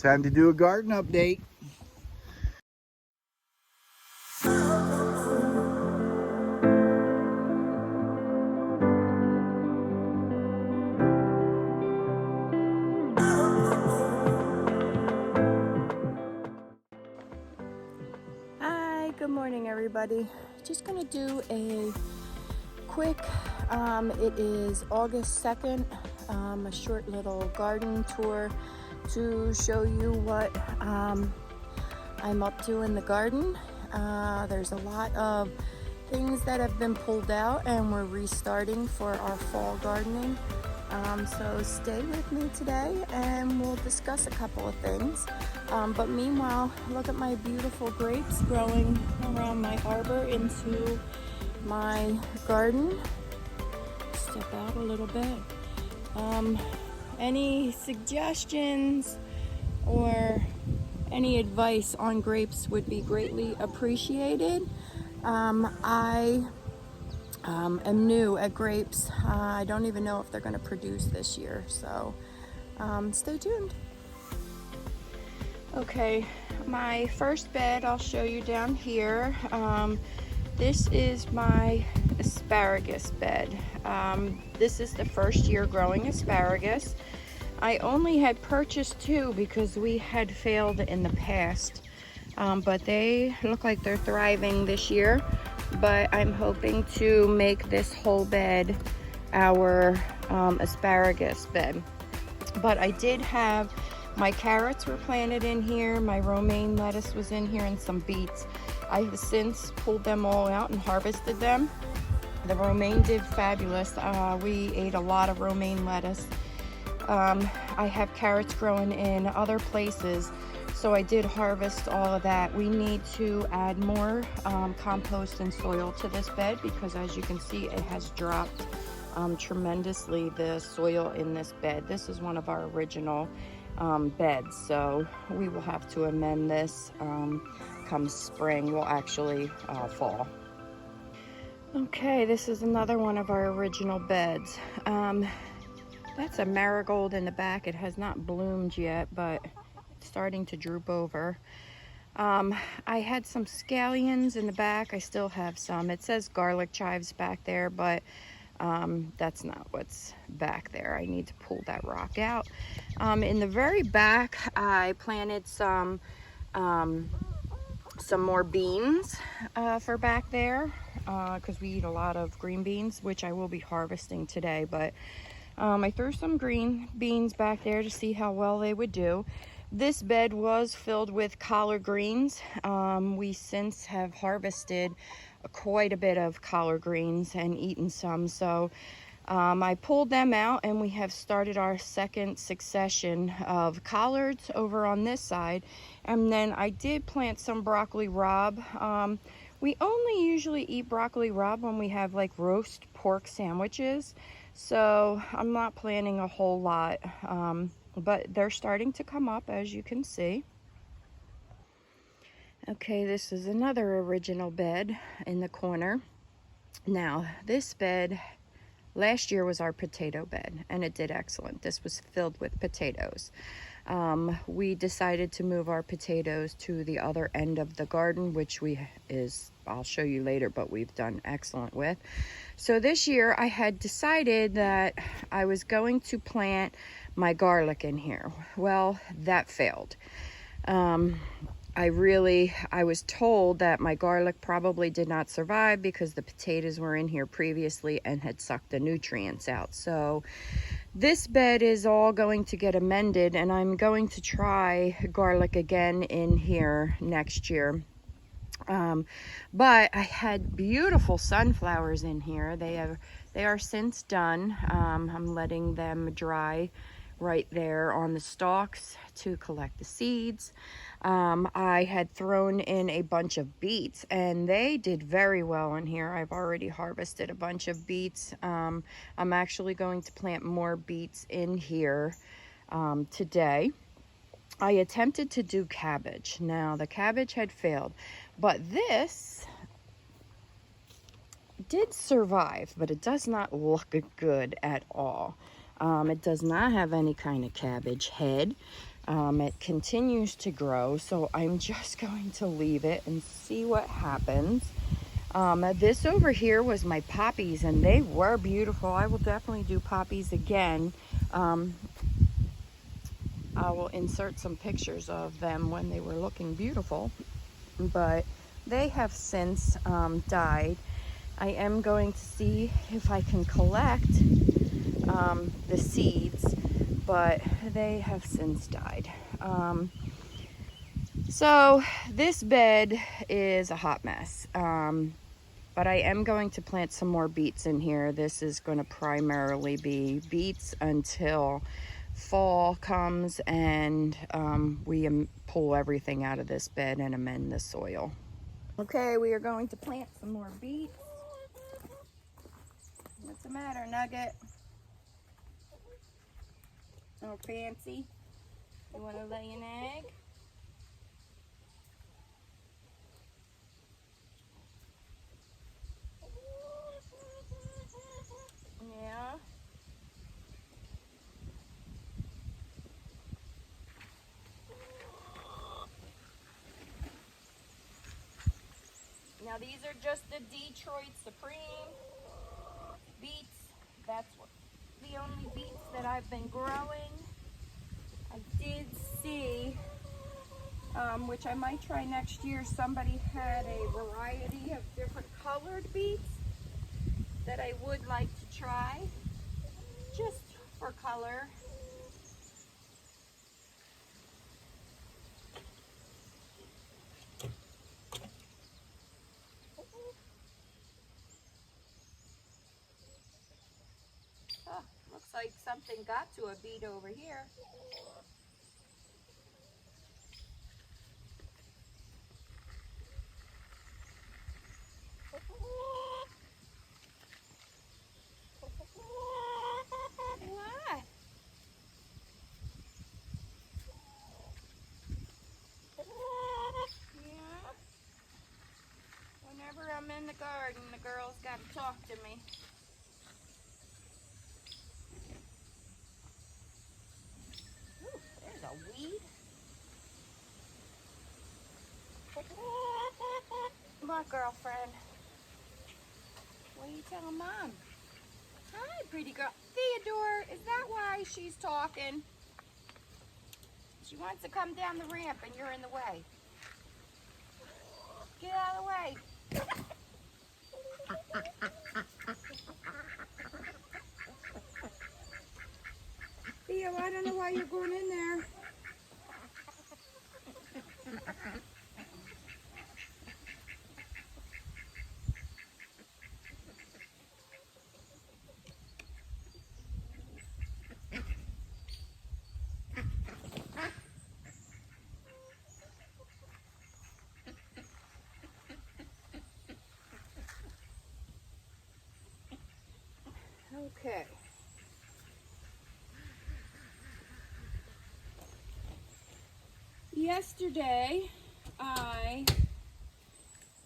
Time to do a garden update. Hi, good morning everybody. Just gonna do a quick, it is August 2nd, a short little garden tour to show you what I'm up to in the garden. There's a lot of things that have been pulled out and we're restarting for our fall gardening. So stay with me today and we'll discuss a couple of things. But meanwhile, look at my beautiful grapes growing around my arbor into my garden. Step out a little bit. Any suggestions or any advice on grapes would be greatly appreciated. I am new at grapes. I don't even know if they're going to produce this year, so stay tuned. Okay, my first bed I'll show you down here. This is my asparagus bed. This is the first year growing asparagus. I only had purchased 2 because we had failed in the past, but they look like they're thriving this year. But I'm hoping to make this whole bed our asparagus bed. But I did have my carrots were planted in here, my romaine lettuce was in here, and some beets. I have since pulled them all out and harvested them. The romaine did fabulous. We ate a lot of romaine lettuce. I have carrots growing in other places, so I did harvest all of that. We need to add more compost and soil to this bed because, as you can see, it has dropped tremendously, the soil in this bed. This is one of our original beds, so we will have to amend this come spring. Well, actually fall. Okay, this is another one of our original beds. That's a marigold in the back. It has not bloomed yet, but it's starting to droop over. I had some scallions in the back. I still have some. It says garlic chives back there, but that's not what's back there. I need to pull that rock out. In the very back, I planted some more beans for back there because we eat a lot of green beans, which I will be harvesting today. But I threw some green beans back there to see how well they would do. This bed was filled with collard greens. We since have harvested quite a bit of collard greens and eaten some. So I pulled them out and we have started our second succession of collards over on this side. And then I did plant some broccoli rabe. We only usually eat broccoli rabe when we have like roast pork sandwiches. So I'm not planting a whole lot, but they're starting to come up, as you can see. Okay, this is another original bed in the corner. Now, this bed last year was our potato bed, and it did excellent. This was filled with potatoes. We decided to move our potatoes to the other end of the garden, which I'll show you later, but we've done excellent with. So this year I had decided that I was going to plant my garlic in here. Well, that failed. I was told that my garlic probably did not survive because the potatoes were in here previously and had sucked the nutrients out. So this bed is all going to get amended, and I'm going to try garlic again in here next year. But I had beautiful sunflowers in here. They are since done. I'm letting them dry right there on the stalks to collect the seeds. I had thrown in a bunch of beets and they did very well in here. I've already harvested a bunch of beets. I'm actually going to plant more beets in here today. I attempted to do cabbage. Now the cabbage had failed, but this did survive, but it does not look good at all. It does not have any kind of cabbage head. It continues to grow, so I'm just going to leave it and see what happens. This over here was my poppies, and they were beautiful. I will definitely do poppies again. I will insert some pictures of them when they were looking beautiful, but they have since died. I am going to see if I can collect the seeds, but they have since died. So this bed is a hot mess, but I am going to plant some more beets in here. This is going to primarily be beets until fall comes and we pull everything out of this bed and amend the soil. Okay, we are going to plant some more beets. What's the matter, Nugget? Oh, fancy? You want to lay an egg? Yeah. Now these are just the Detroit Supreme beets. That's the only beets that I've been growing. I did see, which I might try next year, somebody had a variety of different colored beets that I would like to try, just for color. Oh, looks like something got to a beet over here. What? Yeah. Whenever I'm in the garden, the girls gotta talk to me. Ooh, there's a weed. Come on, girlfriend. What are you telling Mom? Hi, pretty girl. Theodore, is that why she's talking? She wants to come down the ramp and you're in the way. Get out of the way. Theo, I don't know why you're going in there. Okay. Yesterday, I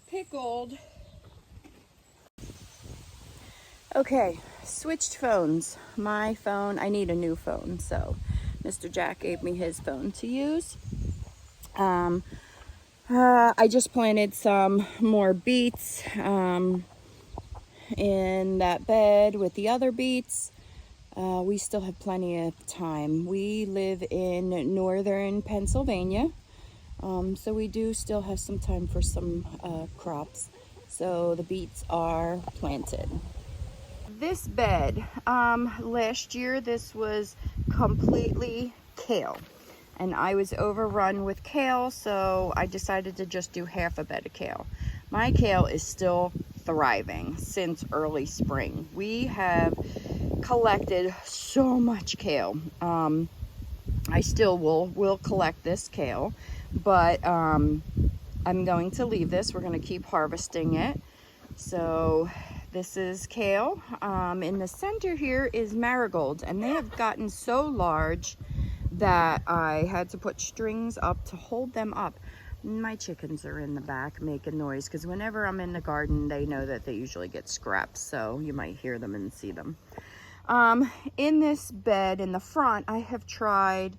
pickled. Okay, switched phones. My phone, I need a new phone, so Mr. Jack gave me his phone to use. I just planted some more beets in that bed with the other beets. We still have plenty of time. We live in northern Pennsylvania, so we do still have some time for some crops. So the beets are planted. This bed, last year this was completely kale, and I was overrun with kale, so I decided to just do half a bed of kale. My kale is still thriving since early spring. We have collected so much kale. I still will collect this kale, but I'm going to leave this. We're going to keep harvesting it. So this is kale. In the center here is marigolds, and they have gotten so large that I had to put strings up to hold them up. My chickens are in the back making noise because whenever I'm in the garden, they know that they usually get scraps, so you might hear them and see them. In this bed in the front, I have tried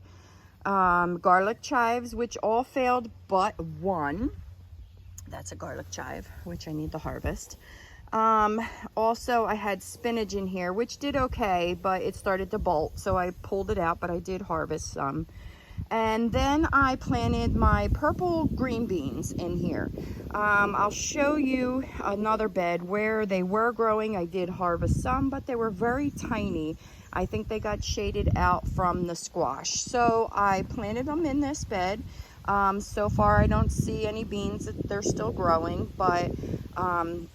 garlic chives, which all failed but one. That's a garlic chive, which I need to harvest. Also, I had spinach in here, which did okay, but it started to bolt, so I pulled it out, but I did harvest some. And then I planted my purple green beans in here. I'll show you another bed where they were growing. I did harvest some, but they were very tiny. I think they got shaded out from the squash. So I planted them in this bed. So far I don't see any beans. They're still growing, but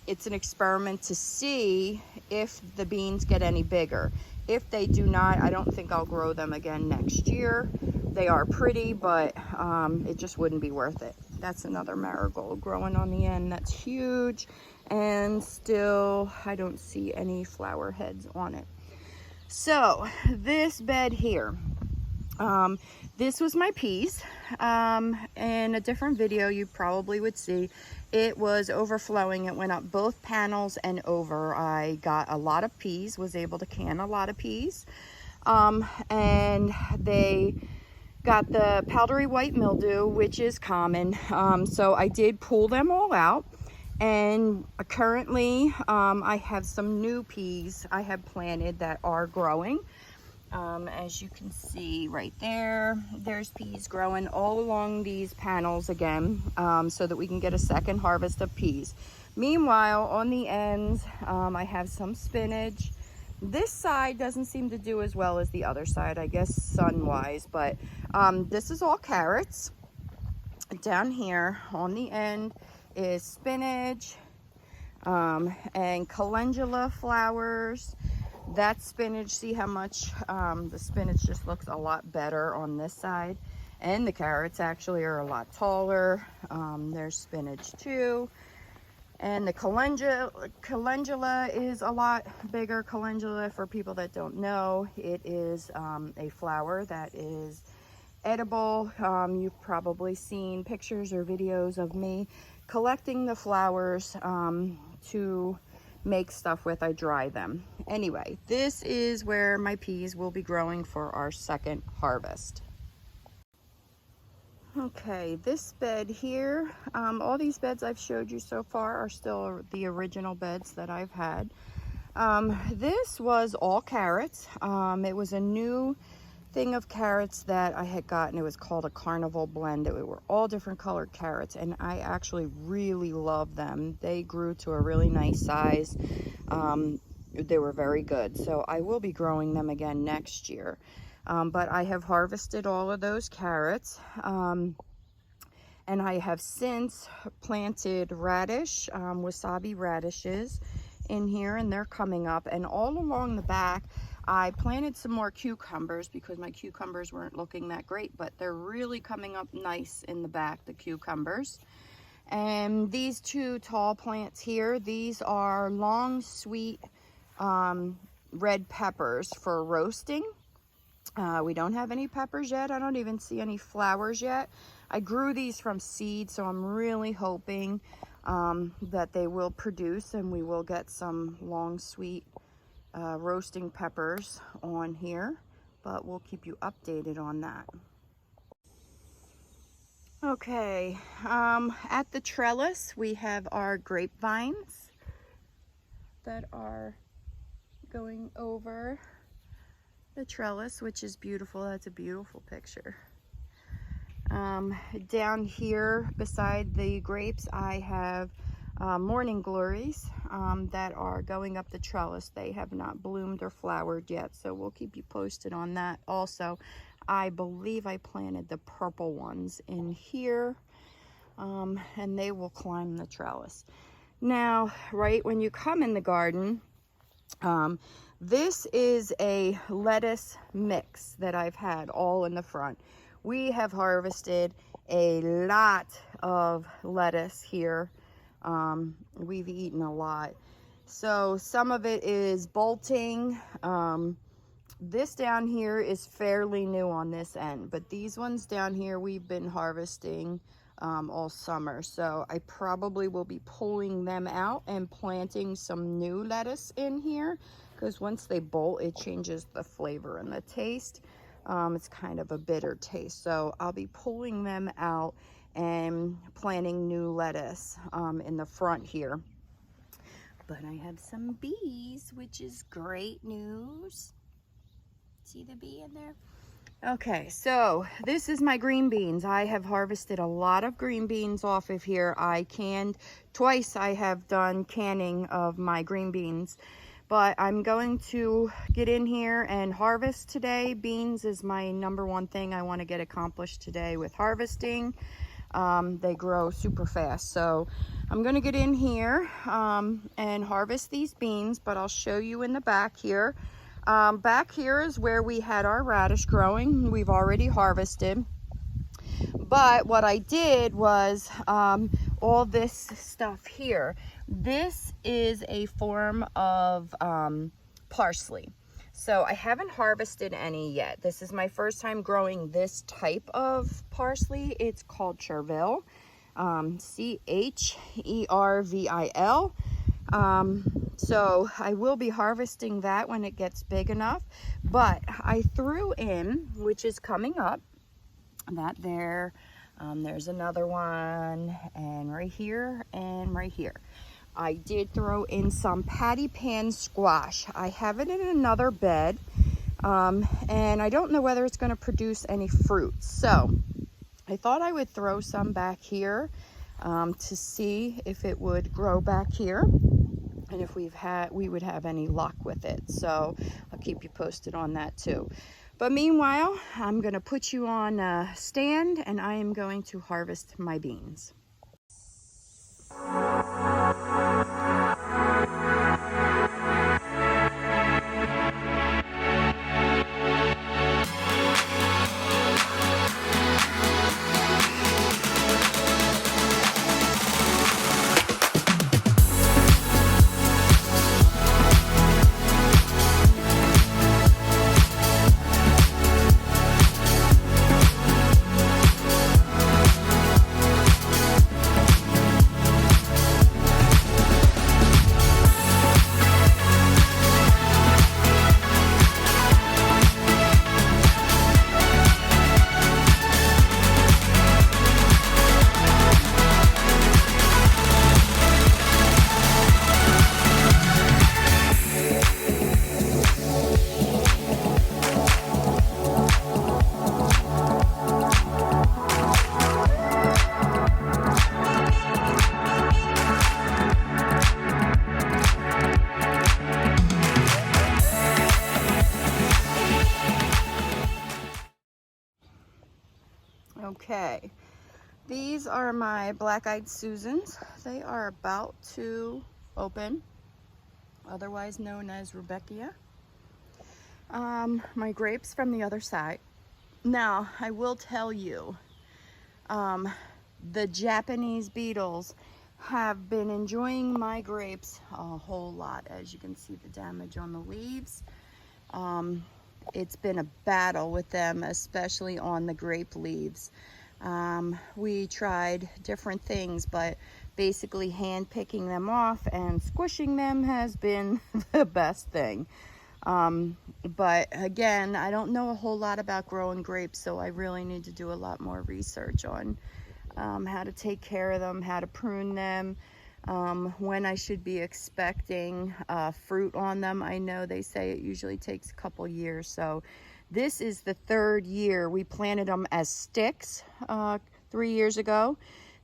it's an experiment to see if the beans get any bigger. If they do not, I don't think I'll grow them again next year. They are pretty, but it just wouldn't be worth it. That's another marigold growing on the end. That's huge, and still I don't see any flower heads on it. So this bed here, this was my peas. In a different video you probably would see it was overflowing. It went up both panels and over. I got a lot of peas, was able to can a lot of peas, and they got the powdery white mildew, which is common. So I did pull them all out, and currently I have some new peas I have planted that are growing. As you can see right there, there's peas growing all along these panels again, so that we can get a second harvest of peas. Meanwhile, on the ends, I have some spinach. This side doesn't seem to do as well as the other side, I guess sun-wise, but this is all carrots. Down here on the end is spinach and calendula flowers. That spinach, see how much the spinach just looks a lot better on this side, and the carrots actually are a lot taller. There's spinach too. And the calendula is a lot bigger. Calendula, for people that don't know, it is a flower that is edible. You've probably seen pictures or videos of me collecting the flowers to make stuff with. I dry them. Anyway, this is where my peas will be growing for our second harvest. Okay, this bed here, all these beds I've showed you so far are still the original beds that I've had. This was all carrots. It was a new thing of carrots that I had gotten. It was called a carnival blend. It were all different colored carrots, and I actually really love them. They grew to a really nice size. They were very good, so I will be growing them again next year. But I have harvested all of those carrots, and I have since planted radish, wasabi radishes in here, and they're coming up. And all along the back I planted some more cucumbers because my cucumbers weren't looking that great, but they're really coming up nice in the back, the cucumbers. And these two tall plants here, these are long sweet red peppers for roasting. We don't have any peppers yet. I don't even see any flowers yet. I grew these from seed, so I'm really hoping that they will produce and we will get some long sweet roasting peppers on here, but we'll keep you updated on that. Okay, at the trellis we have our grapevines that are going over the trellis, which is beautiful. That's a beautiful picture. Down here beside the grapes I have morning glories that are going up the trellis. They have not bloomed or flowered yet, so we'll keep you posted on that. Also, I believe I planted the purple ones in here, and they will climb the trellis. Now, right when you come in the garden, this is a lettuce mix that I've had all in the front. We have harvested a lot of lettuce here. We've eaten a lot. So some of it is bolting. This down here is fairly new on this end, but these ones down here we've been harvesting all summer. So I probably will be pulling them out and planting some new lettuce in here, because once they bolt, it changes the flavor and the taste. It's kind of a bitter taste. So I'll be pulling them out and planting new lettuce in the front here. But I have some bees, which is great news. See the bee in there? Okay, so this is my green beans. I have harvested a lot of green beans off of here. I canned twice. I have done canning of my green beans, but I'm going to get in here and harvest today. Beans is my #1 thing I want to get accomplished today with harvesting. They grow super fast, so I'm going to get in here and harvest these beans, but I'll show you in the back here. Back here is where we had our radish growing. We've already harvested, but what I did was all this stuff here. This is a form of parsley. So I haven't harvested any yet. This is my first time growing this type of parsley. It's called Chervil, Chervil. So I will be harvesting that when it gets big enough. But I threw in, which is coming up, that there. There's another one, and right here, and right here. I did throw in some patty pan squash. I have it in another bed, and I don't know whether it's going to produce any fruit. So I thought I would throw some back here to see if it would grow back here, and if we would have any luck with it. So I'll keep you posted on that too. But meanwhile, I'm going to put you on a stand, and I am going to harvest my beans. Okay, these are my black-eyed Susans. They are about to open, otherwise known as Rebecca. My grapes from the other side. Now, I will tell you, the Japanese beetles have been enjoying my grapes a whole lot. As you can see, the damage on the leaves. It's been a battle with them, especially on the grape leaves. We tried different things, but basically hand picking them off and squishing them has been the best thing. But again, I don't know a whole lot about growing grapes, so I really need to do a lot more research on how to take care of them, how to prune them, when I should be expecting fruit on them. I know they say it usually takes a couple years, so this is the 3rd year. We planted them as sticks 3 years ago.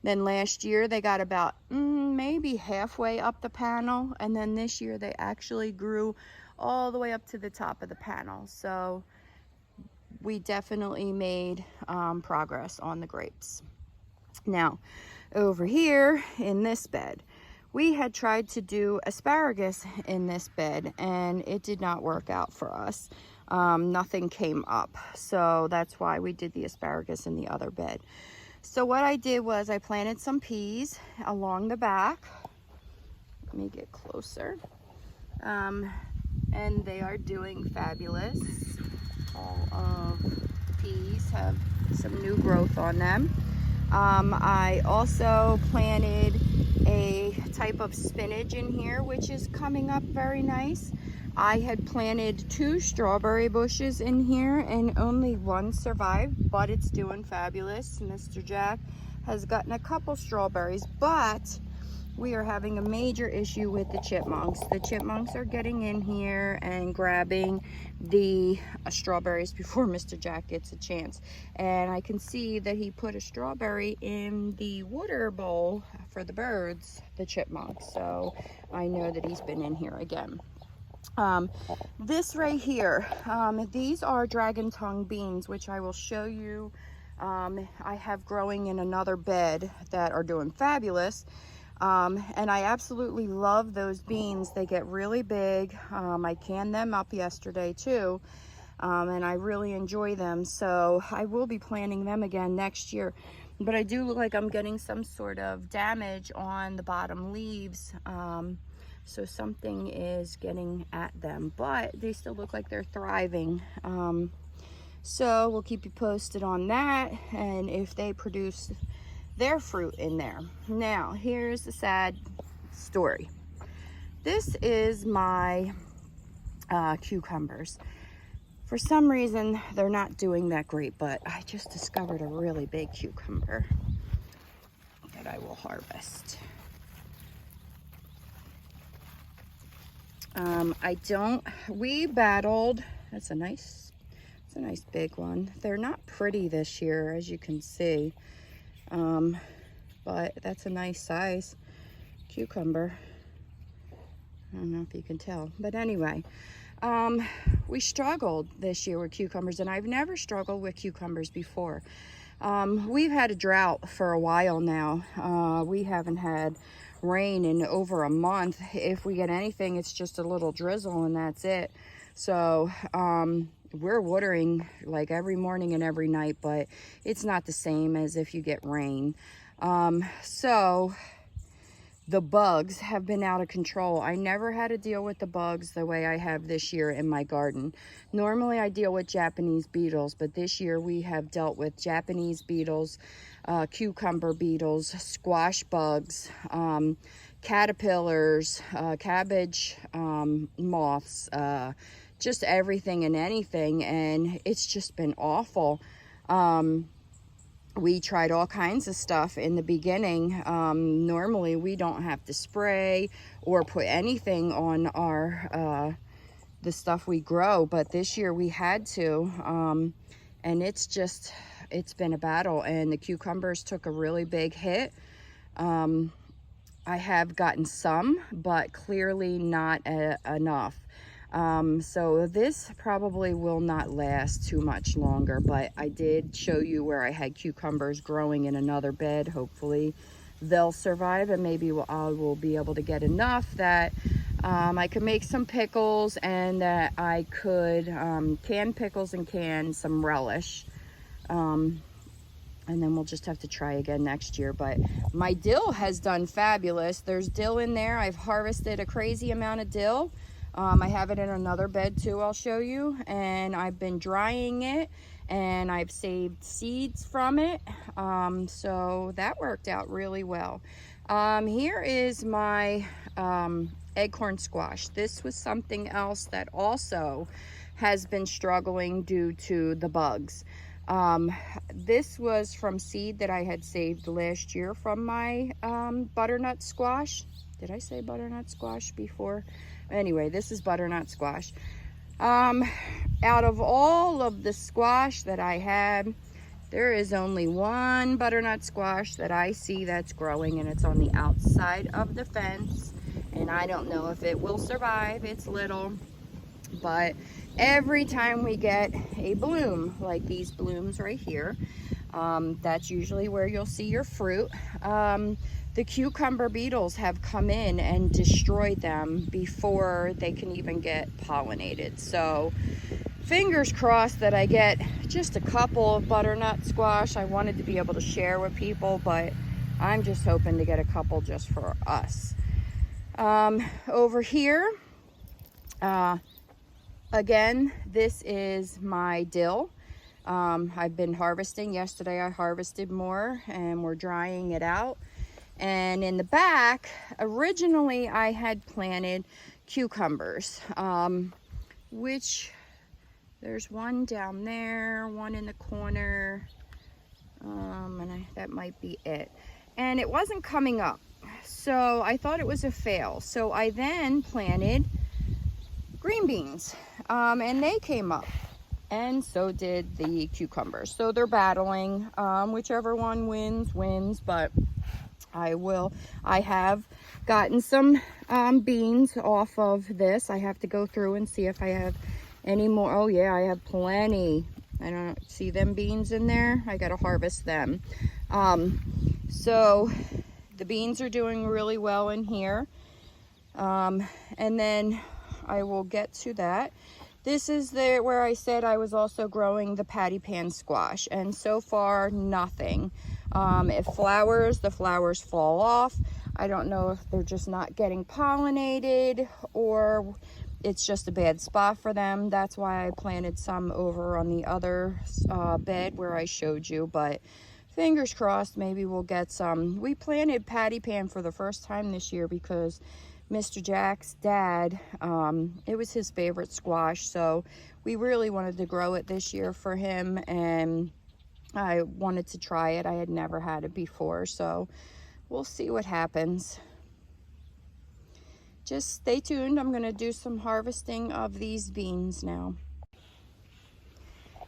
Then last year they got about maybe halfway up the panel, and then this year they actually grew all the way up to the top of the panel. So we definitely made progress on the grapes. Now, over here in this bed, we had tried to do asparagus in this bed, and it did not work out for us. Nothing came up, so that's why we did the asparagus in the other bed. So what I did was I planted some peas along the back. Let me get closer. And they are doing fabulous. All of the peas have some new growth on them. I also planted a type of spinach in here, which is coming up very nice. I had planted 2 strawberry bushes in here and only 1 survived, but it's doing fabulous. Mr. Jack has gotten a couple strawberries, but we are having a major issue with the chipmunks. The chipmunks are getting in here and grabbing the strawberries before Mr. Jack gets a chance. And I can see that he put a strawberry in the water bowl for the birds, the chipmunks. So I know that he's been in here again. This right here, these are dragon tongue beans, which I will show you. I have growing in another bed that are doing fabulous. And I absolutely love those beans. They get really big. I canned them up yesterday too, and I really enjoy them. So I will be planting them again next year. But I do look like I'm getting some sort of damage on the bottom leaves. So something is getting at them, but they still look like they're thriving. So we'll keep you posted on that, and if they produce their fruit in there. Now, here's the sad story. This is my cucumbers. For some reason, they're not doing that great, but I just discovered a really big cucumber that I will harvest. We battled, that's a nice big one. They're not pretty this year, as you can see. But that's a nice size cucumber. I don't know if you can tell, but anyway, we struggled this year with cucumbers, and I've never struggled with cucumbers before. We've had a drought for a while now. We haven't had rain in over a month. If we get anything, it's just a little drizzle and that's it. So, we're watering like every morning and every night, but it's not the same as if you get rain. So the bugs have been out of control. I never had to deal with the bugs the way I have this year in my garden. Normally I deal with Japanese beetles, but this year we have dealt with Japanese beetles, cucumber beetles, squash bugs, caterpillars, cabbage moths, just everything and anything, and it's just been awful. We tried all kinds of stuff in the beginning. Normally we don't have to spray or put anything on our the stuff we grow, but this year we had to, and it's been a battle, and the cucumbers took a really big hit. I have gotten some, but clearly not enough. So this probably will not last too much longer, but I did show you where I had cucumbers growing in another bed. Hopefully they'll survive, and maybe I will be able to get enough that I could make some pickles, and that I could can pickles and can some relish. And then we'll just have to try again next year. But my dill has done fabulous. There's dill in there. I've harvested a crazy amount of dill. I have it in another bed too, I'll show you, and I've been drying it, and I've saved seeds from it, so that worked out really well. Here is my acorn squash. This was something else that also has been struggling due to the bugs. This was from seed that I had saved last year from my butternut squash. Did I say butternut squash before? Anyway, this is butternut squash. Out of all of the squash that I had, there is only one butternut squash that I see that's growing, and it's on the outside of the fence, and I don't know if it will survive. It's little, but every time we get a bloom, like these blooms right here, that's usually where you'll see your fruit. The cucumber beetles have come in and destroyed them before they can even get pollinated. So fingers crossed that I get just a couple of butternut squash. I wanted to be able to share with people, but I'm just hoping to get a couple just for us. Over here, again, this is my dill. I've been harvesting. Yesterday I harvested more, and we're drying it out. And in the back, originally I had planted cucumbers, which there's one down there, one in the corner, and that might be it. And it wasn't coming up, so I thought it was a fail. So I then planted green beans, and they came up, and so did the cucumbers. So they're battling. Whichever one wins, but I have gotten some beans off of this. I have to go through and see if I have any more. Oh yeah, I have plenty. I don't see them beans in there. I got to harvest them. So the beans are doing really well in here. And then I will get to that. This is where I said I was also growing the patty pan squash, and so far nothing. It flowers, the flowers fall off. I don't know if they're just not getting pollinated or it's just a bad spot for them. That's why I planted some over on the other bed where I showed you, but fingers crossed, maybe we'll get some. We planted patty pan for the first time this year because Mr. Jack's dad, it was his favorite squash, so we really wanted to grow it this year for him, and I wanted to try it. I had never had it before, so we'll see what happens. Just stay tuned. I'm going to do some harvesting of these beans now.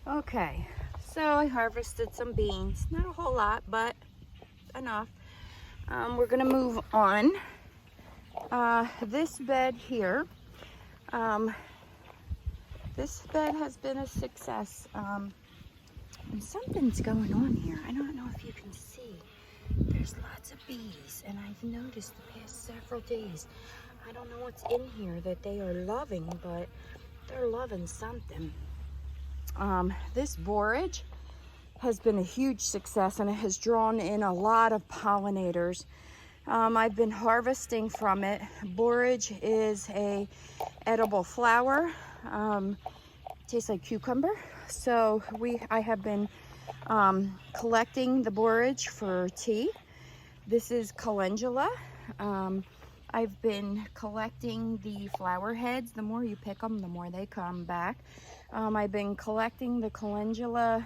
Okay, so I harvested some beans. Not a whole lot, but enough. We're going to move on. This bed here, this bed has been a success. And something's going on here. I don't know if you can see. There's lots of bees, and I've noticed the past several days. I don't know what's in here that they are loving, but they're loving something. This borage has been a huge success, and it has drawn in a lot of pollinators. I've been harvesting from it. Borage is a edible flower. Tastes like cucumber. So I have been collecting the borage for tea. This is calendula. I've been collecting the flower heads. The more you pick them, the more they come back. I've been collecting the calendula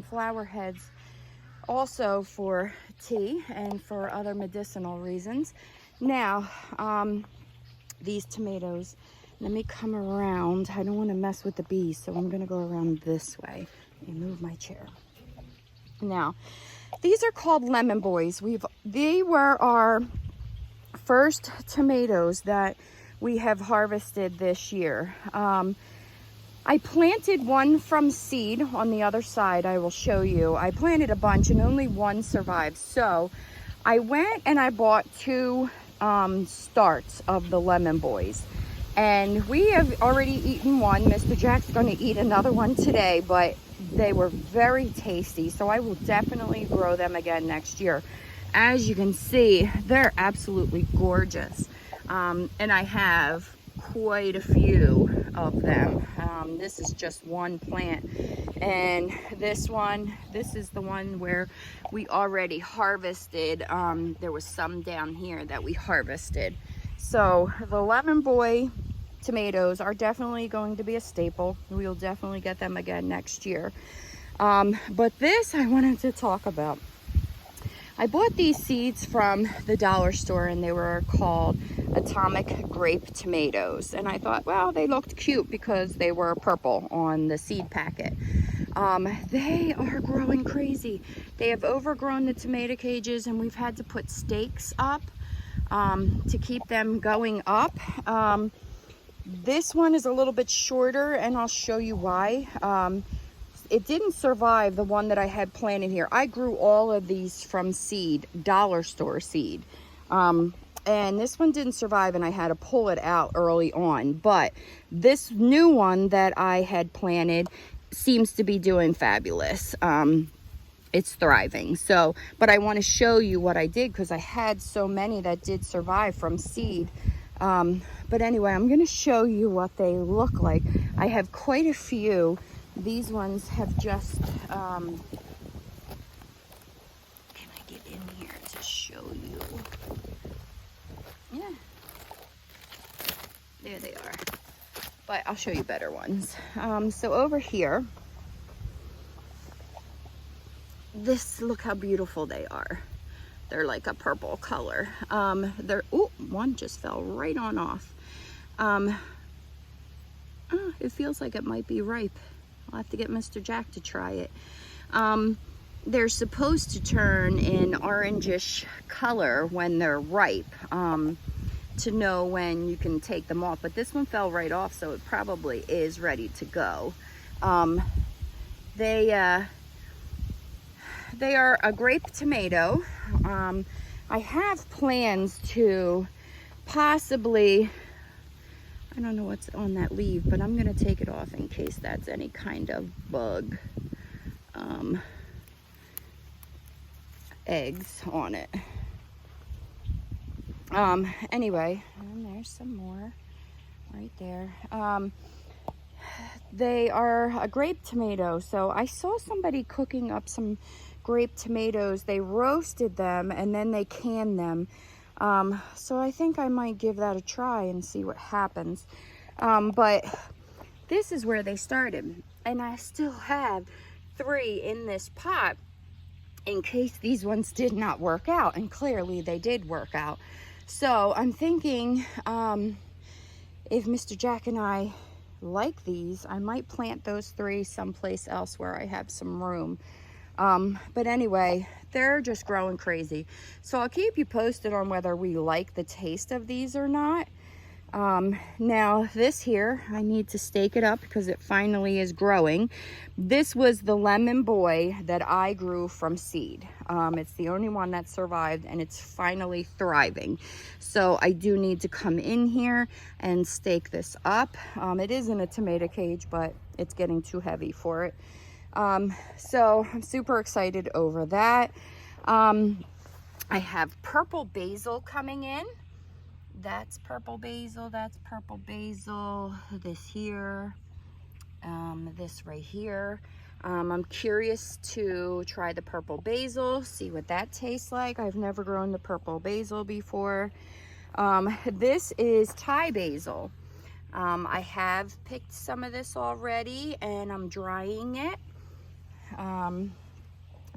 flower heads also for tea and for other medicinal reasons. Now, these tomatoes, let me come around. I don't want to mess with the bees, so I'm going to go around this way. Let me move my chair. Now, these are called lemon boys. They were our first tomatoes that we have harvested this year. I planted one from seed on the other side. I will show you. I planted a bunch and only one survived. So I went and I bought two starts of the lemon boys. And we have already eaten one. Mr. Jack's going to eat another one today, but they were very tasty. So I will definitely grow them again next year. As you can see, they're absolutely gorgeous. And I have quite a few of them. This is just one plant, and this is the one where we already harvested. There was some down here that we harvested. So the lemon boy tomatoes are definitely going to be a staple. We'll definitely get them again next year. But this I wanted to talk about. I bought these seeds from the dollar store, and they were called Atomic Grape Tomatoes. And I thought, well, they looked cute because they were purple on the seed packet. They are growing crazy. They have overgrown the tomato cages, and we've had to put stakes up to keep them going up. This one is a little bit shorter, and I'll show you why. It didn't survive, the one that I had planted here. I grew all of these from seed, dollar store seed. And this one didn't survive, and I had to pull it out early on. But this new one that I had planted seems to be doing fabulous. It's thriving. So, but I want to show you what I did because I had so many that did survive from seed. But anyway, I'm going to show you what they look like. I have quite a few. These ones have just, can I get in here to show you? Yeah. There they are. But I'll show you better ones. So over here, look how beautiful they are. They're like a purple color. One just fell right on off. It feels like it might be ripe. I'll have to get Mr. Jack to try it. They're supposed to turn an orangish color when they're ripe, to know when you can take them off. But this one fell right off, so it probably is ready to go. They are a grape tomato. I have plans to possibly, I don't know what's on that leaf, but I'm gonna take it off in case that's any kind of bug eggs on it. Anyway, and there's some more right there. They are a grape tomato. So I saw somebody cooking up some grape tomatoes. They roasted them and then they canned them. So I think I might give that a try and see what happens. But this is where they started. And I still have 3 in this pot in case these ones did not work out. And clearly they did work out. So I'm thinking, if Mr. Jack and I like these, I might plant those 3 someplace else where I have some room. But anyway, they're just growing crazy. So I'll keep you posted on whether we like the taste of these or not. Now this here, I need to stake it up because it finally is growing. This was the lemon boy that I grew from seed. It's the only one that survived and it's finally thriving. So I do need to come in here and stake this up. It is in a tomato cage, but it's getting too heavy for it. So I'm super excited over that. I have purple basil coming in. That's purple basil, that's purple basil, this here, this right here. I'm curious to try the purple basil, see what that tastes like. I've never grown the purple basil before. This is Thai basil. I have picked some of this already and I'm drying it.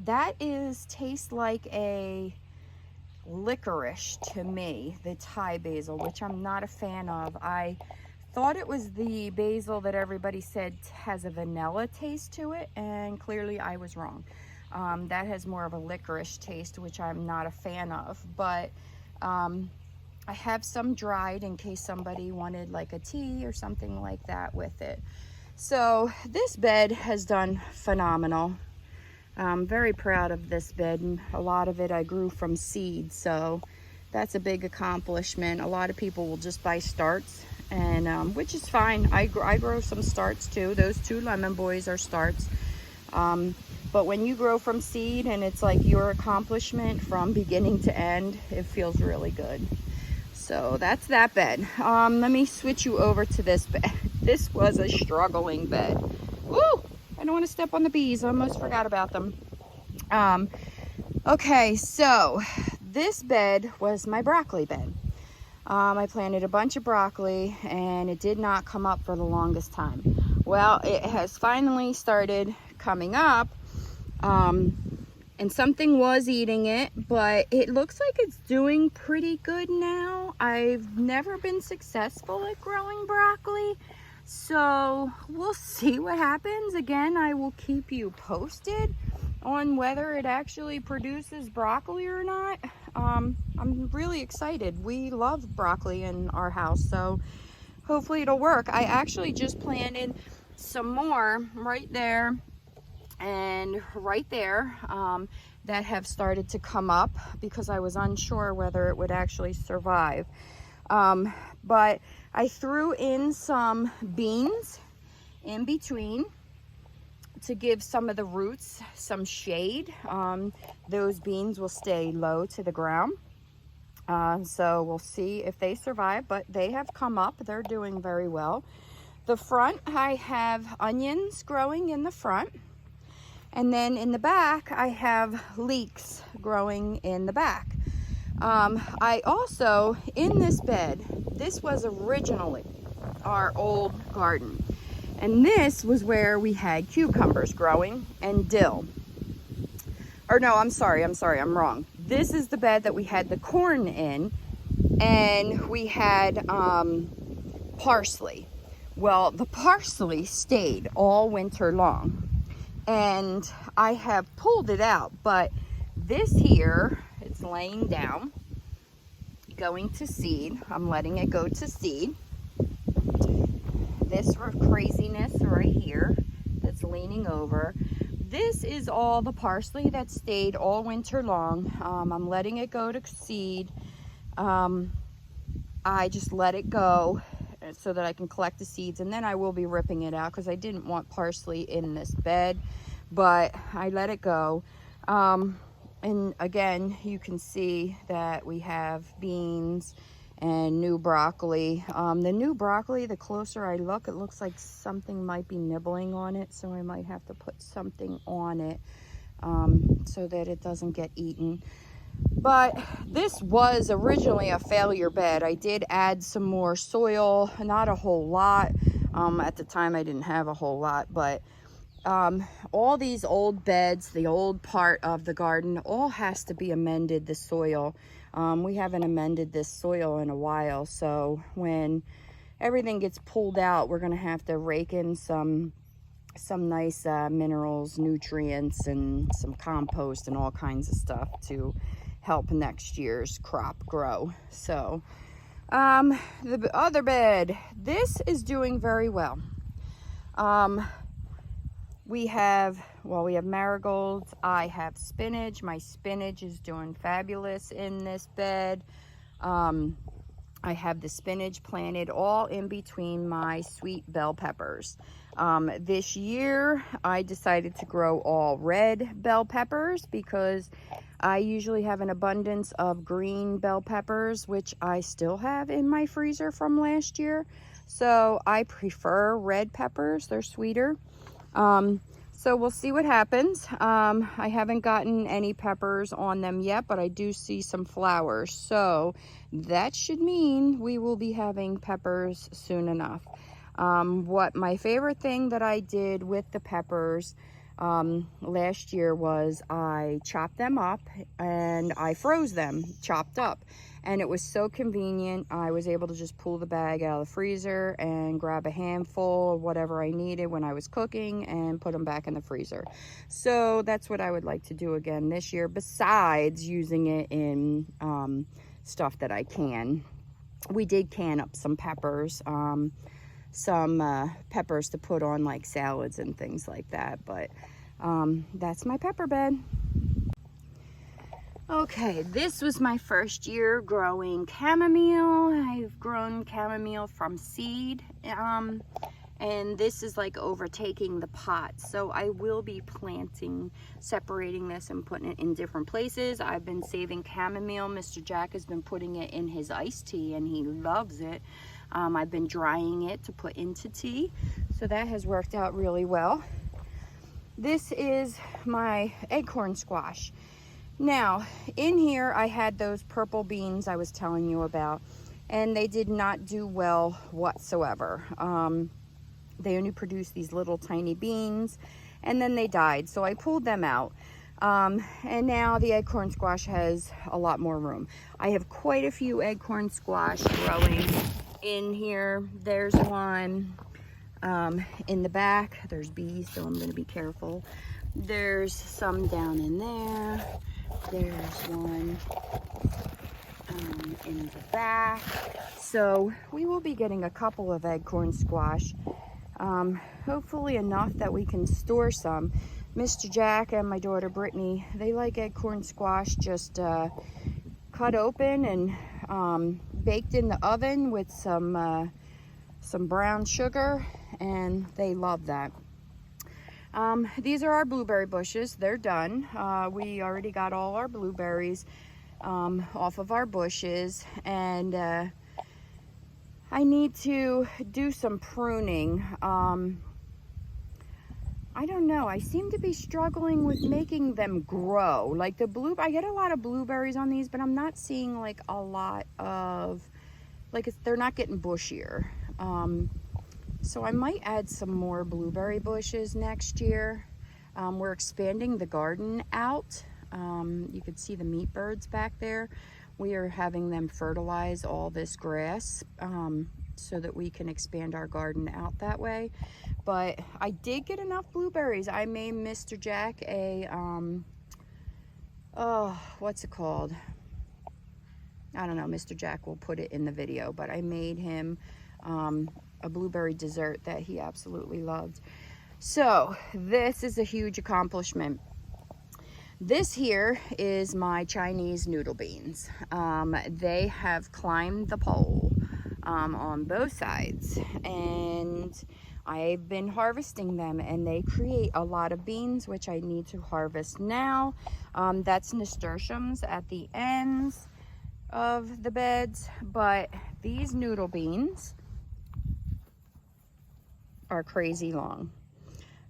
That tastes like a licorice to me, the Thai basil, which I'm not a fan of. I thought it was the basil that everybody said has a vanilla taste to it, and clearly I was wrong. That has more of a licorice taste, which I'm not a fan of, but I have some dried in case somebody wanted like a tea or something like that with it. So this bed has done phenomenal. I'm very proud of this bed. A lot of it I grew from seed, so that's a big accomplishment. A lot of people will just buy starts, and which is fine. I grow some starts too. Those 2 lemon boys are starts. But when you grow from seed and it's like your accomplishment from beginning to end, it feels really good. So that's that bed. Let me switch you over to this bed. This was a struggling bed. Woo! I don't want to step on the bees. I almost forgot about them. Okay, so this bed was my broccoli bed. I planted a bunch of broccoli and it did not come up for the longest time. Well, it has finally started coming up, and something was eating it, but it looks like it's doing pretty good now. I've never been successful at growing broccoli, so we'll see what happens. Again, I will keep you posted on whether it actually produces broccoli or not. I'm really excited. We love broccoli in our house, so hopefully it'll work. I actually just planted some more right there and right there that have started to come up because I was unsure whether it would actually survive. But I threw in some beans in between to give some of the roots some shade. Those beans will stay low to the ground. So we'll see if they survive, but they have come up. They're doing very well. The front, I have onions growing in the front. And then in the back, I have leeks growing in the back. I also, in this bed, this was originally our old garden. And this was where we had cucumbers growing and dill. Or no, I'm sorry, I'm wrong. This is the bed that we had the corn in, and we had parsley. Well, the parsley stayed all winter long, and I have pulled it out, but this here, it's laying down, going to seed. I'm letting it go to seed. This craziness right here that's leaning over, this is all the parsley that stayed all winter long. I'm letting it go to seed. I just let it go so that I can collect the seeds, and then I will be ripping it out because I didn't want parsley in this bed, but I let it go. And again, you can see that we have beans and new broccoli. The new broccoli, the closer I look, it looks like something might be nibbling on it, so I might have to put something on it so that it doesn't get eaten. But this was originally a failure bed. I did add some more soil, not a whole lot. At the time I didn't have a whole lot, but all these old beds, the old part of the garden, all has to be amended, the soil. We haven't amended this soil in a while, so when everything gets pulled out, we're gonna have to rake in some nice minerals, nutrients, and some compost and all kinds of stuff to help next year's crop grow. So the other bed, this is doing very well. We have marigolds. I have spinach. My spinach is doing fabulous in this bed. I have the spinach planted all in between my sweet bell peppers. This year I decided to grow all red bell peppers because I usually have an abundance of green bell peppers, which I still have in my freezer from last year. So I prefer red peppers. They're sweeter. So we'll see what happens. I haven't gotten any peppers on them yet, but I do see some flowers. So that should mean we will be having peppers soon enough. What my favorite thing that I did with the peppers last year was I chopped them up and I froze them chopped up, and it was so convenient. I was able to just pull the bag out of the freezer and grab a handful of whatever I needed when I was cooking and put them back in the freezer. So that's what I would like to do again this year, besides using it in stuff that I can. We did can up some peppers, peppers to put on like salads and things like that, but that's my pepper bed. Okay, this was my first year growing chamomile. I've grown chamomile from seed, and this is like overtaking the pot, so I will be separating this and putting it in different places. I've been saving chamomile. Mr. Jack has been putting it in his iced tea and he loves it. I've been drying it to put into tea, so that has worked out really well. This is my acorn squash. Now, in here I had those purple beans I was telling you about, and they did not do well whatsoever. They only produced these little tiny beans, and then they died, so I pulled them out. And now the acorn squash has a lot more room. I have quite a few acorn squash growing in here. There's one in the back. There's bees, so I'm going to be careful. There's some down in there. There's one in the back. So we will be getting a couple of acorn squash. Hopefully enough that we can store some. Mr. Jack and my daughter Brittany, they like acorn squash just cut open and baked in the oven with some brown sugar, and they love that. These are our blueberry bushes. They're done. We already got all our blueberries off of our bushes, and I need to do some pruning. I don't know, I seem to be struggling with making them grow. Like I get a lot of blueberries on these, but I'm not seeing like a lot of, they're not getting bushier. So I might add some more blueberry bushes next year. We're expanding the garden out. You can see the meat birds back there. We are having them fertilize all this grass so that we can expand our garden out that way. But I did get enough blueberries. I made Mr. Jack a, what's it called? I don't know, Mr. Jack will put it in the video, but I made him a blueberry dessert that he absolutely loved. So this is a huge accomplishment. This here is my Chinese noodle beans. They have climbed the pole on both sides, and I've been harvesting them, and they create a lot of beans, which I need to harvest now. That's nasturtiums at the ends of the beds, but these noodle beans are crazy long.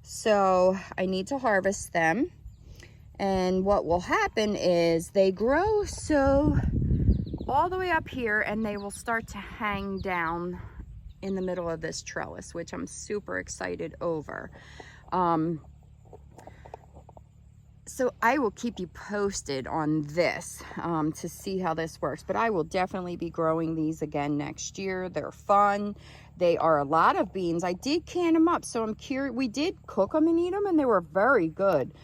So I need to harvest them. And what will happen is they grow so all the way up here, and they will start to hang down in the middle of this trellis, which I'm super excited over. So I will keep you posted on this to see how this works, but I will definitely be growing these again next year. They're fun. They are a lot of beans. I did can them up, so I'm curious. We did cook them and eat them, and they were very good.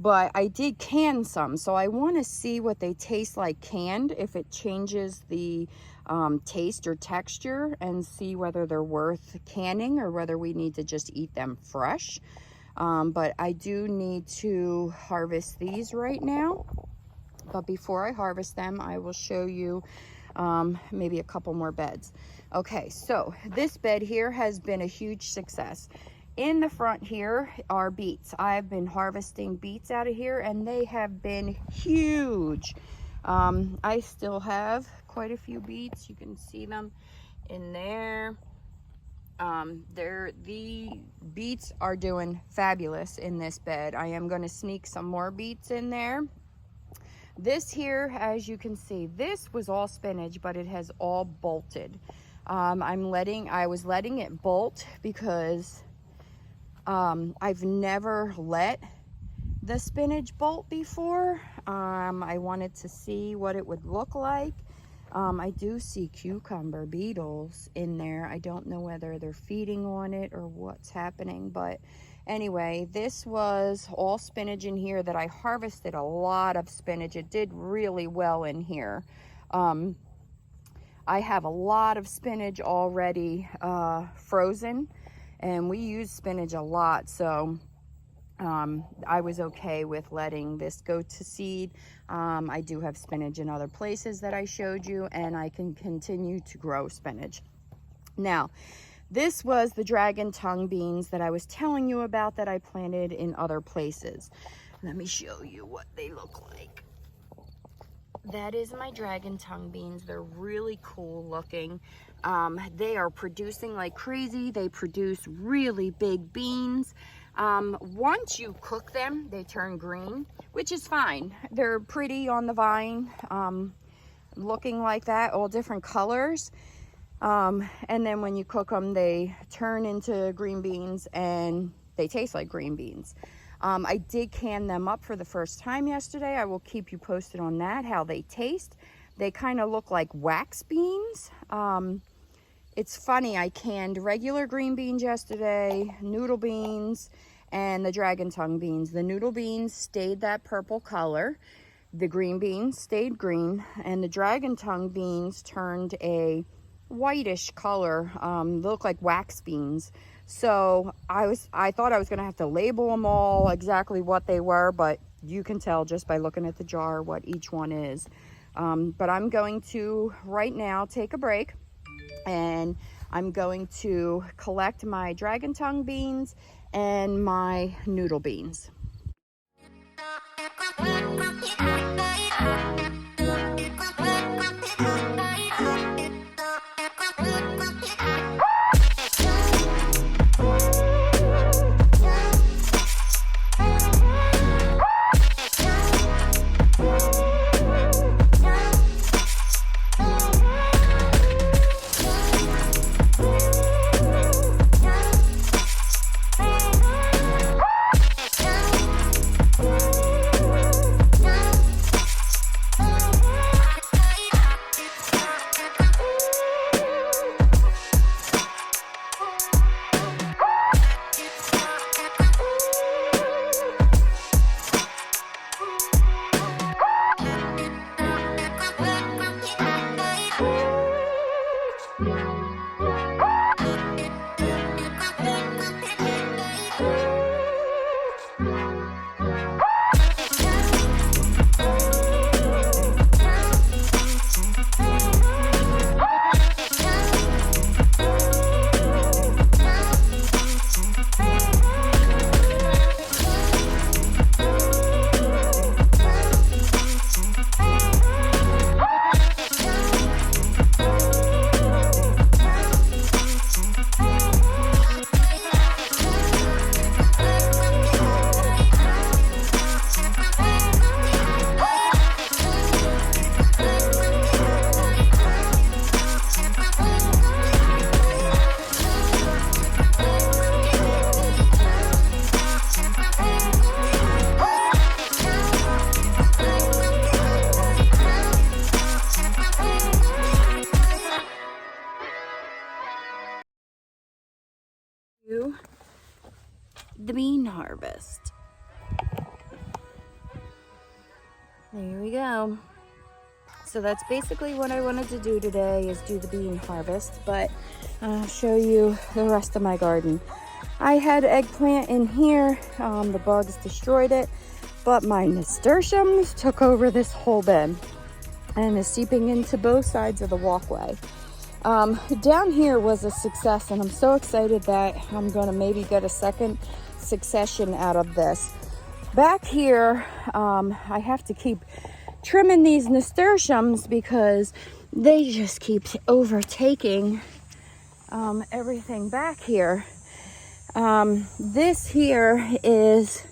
But I did can some, so I want to see what they taste like canned, if it changes the taste or texture, and see whether they're worth canning or whether we need to just eat them fresh. But I do need to harvest these right now. But before I harvest them, I will show you maybe a couple more beds. Okay, so this bed here has been a huge success. In the front here are beets. I've been harvesting beets out of here, and they have been huge. I still have quite a few beets. You can see them in there. The beets are doing fabulous in this bed. I am going to sneak some more beets in there. This here, as you can see, this was all spinach, but it has all bolted. I was letting it bolt because I've never let the spinach bolt before. I wanted to see what it would look like. I do see cucumber beetles in there. I don't know whether they're feeding on it or what's happening, but anyway, this was all spinach in here that I harvested. A lot of spinach. It did really well in here. I have a lot of spinach already frozen, and we use spinach a lot, so I was okay with letting this go to seed. I do have spinach in other places that I showed you, and I can continue to grow spinach. Now, this was the dragon tongue beans that I was telling you about that I planted in other places. Let me show you what they look like. That is my dragon tongue beans. They're really cool looking. They are producing like crazy. They produce really big beans. Once you cook them, they turn green, which is fine. They're pretty on the vine, looking like that, all different colors. And then when you cook them, they turn into green beans, and they taste like green beans. I did can them up for the first time yesterday. I will keep you posted on that, how they taste. They kind of look like wax beans. It's funny, I canned regular green beans yesterday, noodle beans, and the dragon tongue beans. The noodle beans stayed that purple color. The green beans stayed green, and the dragon tongue beans turned a whitish color. They look like wax beans. So I thought I was going to have to label them all exactly what they were, but you can tell just by looking at the jar what each one is. But I'm going to right now take a break, and I'm going to collect my dragon tongue beans and my noodle beans. the bean harvest. There we go. So that's basically what I wanted to do today, is do the bean harvest, but I'll show you the rest of my garden. I had eggplant in here, the bugs destroyed it, but my nasturtiums took over this whole bed and is seeping into both sides of the walkway. Down here was a success, and I'm so excited that I'm gonna maybe get a second succession out of this. Back here, I have to keep trimming these nasturtiums because they just keep overtaking everything back here. This here is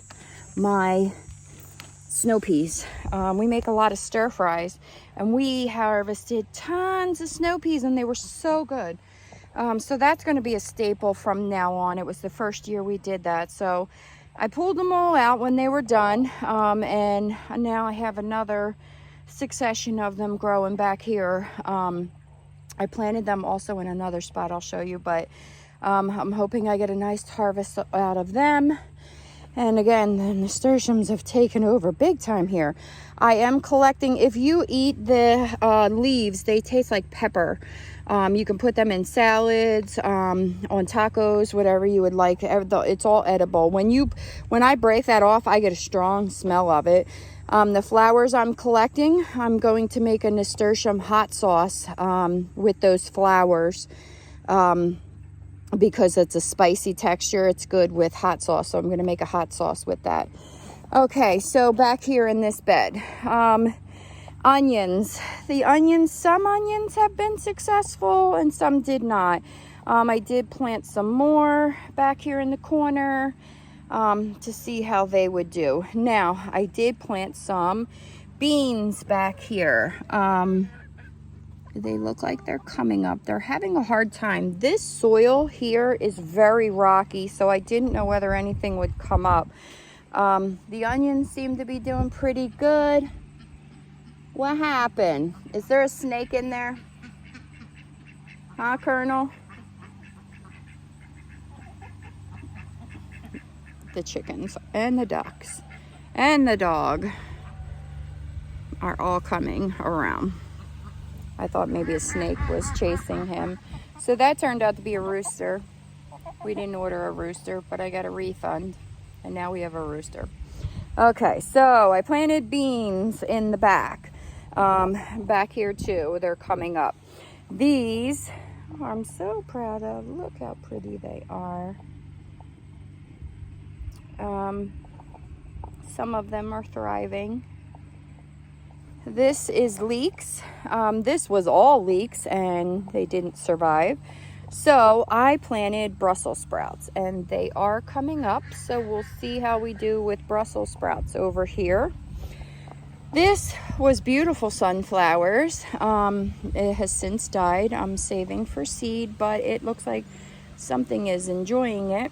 my snow peas. We make a lot of stir fries, and we harvested tons of snow peas, and they were so good. So that's going to be a staple from now on. It was the first year we did that, so I pulled them all out when they were done, and now I have another succession of them growing back here. I planted them also in another spot I'll show you, but I'm hoping I get a nice harvest out of them. And again, the nasturtiums have taken over big time here. I am collecting, if you eat the leaves, they taste like pepper. You can put them in salads, on tacos, whatever you would like. It's all edible. When I break that off, I get a strong smell of it. The flowers I'm collecting, I'm going to make a nasturtium hot sauce with those flowers. Because it's a spicy texture, it's good with hot sauce, so I'm going to make a hot sauce with that. Okay, so back here in this bed, onions. Some onions have been successful and some did not. I did plant some more back here in the corner to see how they would do. Now, I did plant some beans back here. They look like they're coming up. They're having a hard time. This soil here is very rocky, so I didn't know whether anything would come up. The onions seem to be doing pretty good. What happened? Is there a snake in there? Huh, Colonel? The chickens and the ducks and the dog are all coming around. I thought maybe a snake was chasing him. So that turned out to be a rooster. We didn't order a rooster, but I got a refund. And now we have a rooster. Okay, so I planted beans in the back. Back here too, they're coming up. These, I'm so proud of. Look how pretty they are. Some of them are thriving. This is leeks. This was all leeks and they didn't survive. So I planted Brussels sprouts and they are coming up. So we'll see how we do with Brussels sprouts over here. This was beautiful sunflowers. It has since died. I'm saving for seed, but it looks like something is enjoying it.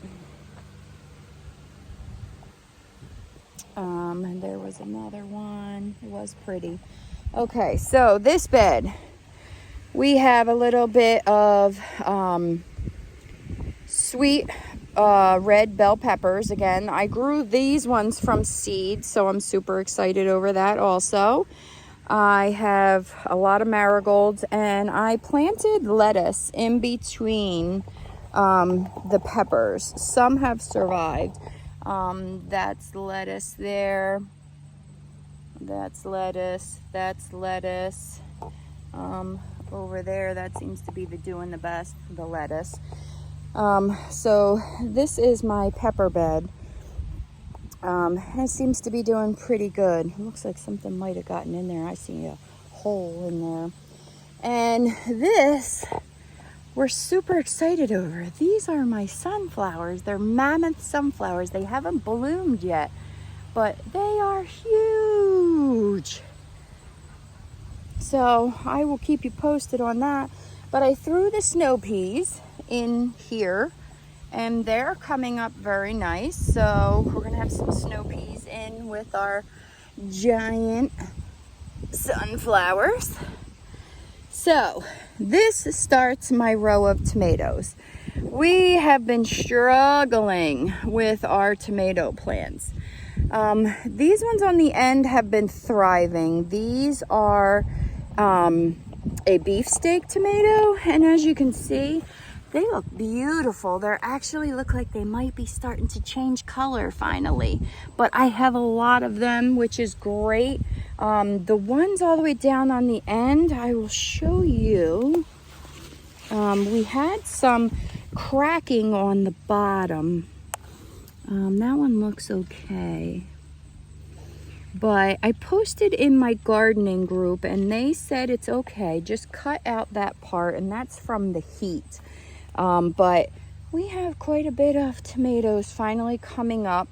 And there was another one. It was pretty. Okay, so this bed, we have a little bit of sweet red bell peppers. Again, I grew these ones from seed, so I'm super excited over that also. I have a lot of marigolds, and I planted lettuce in between the peppers. Some have survived. That's lettuce there. That's lettuce. That's lettuce. Over there, that seems to be doing the best, the lettuce. So this is my pepper bed. It seems to be doing pretty good. It looks like something might have gotten in there. I see a hole in there. And this, we're super excited over. These are my sunflowers. They're mammoth sunflowers. They haven't bloomed yet, but they are huge. So I will keep you posted on that. But I threw the snow peas in here and they're coming up very nice. So we're gonna have some snow peas in with our giant sunflowers. So this starts my row of tomatoes. we have been struggling with our tomato plants. These ones on the end have been thriving. These are a beefsteak tomato, and as you can see, they look beautiful. They actually look like they might be starting to change color finally, but I have a lot of them, which is great. The ones all the way down on the end, I will show you. We had some cracking on the bottom. That one looks okay. But I posted in my gardening group and they said it's okay. Just cut out that part, and that's from the heat. But we have quite a bit of tomatoes finally coming up.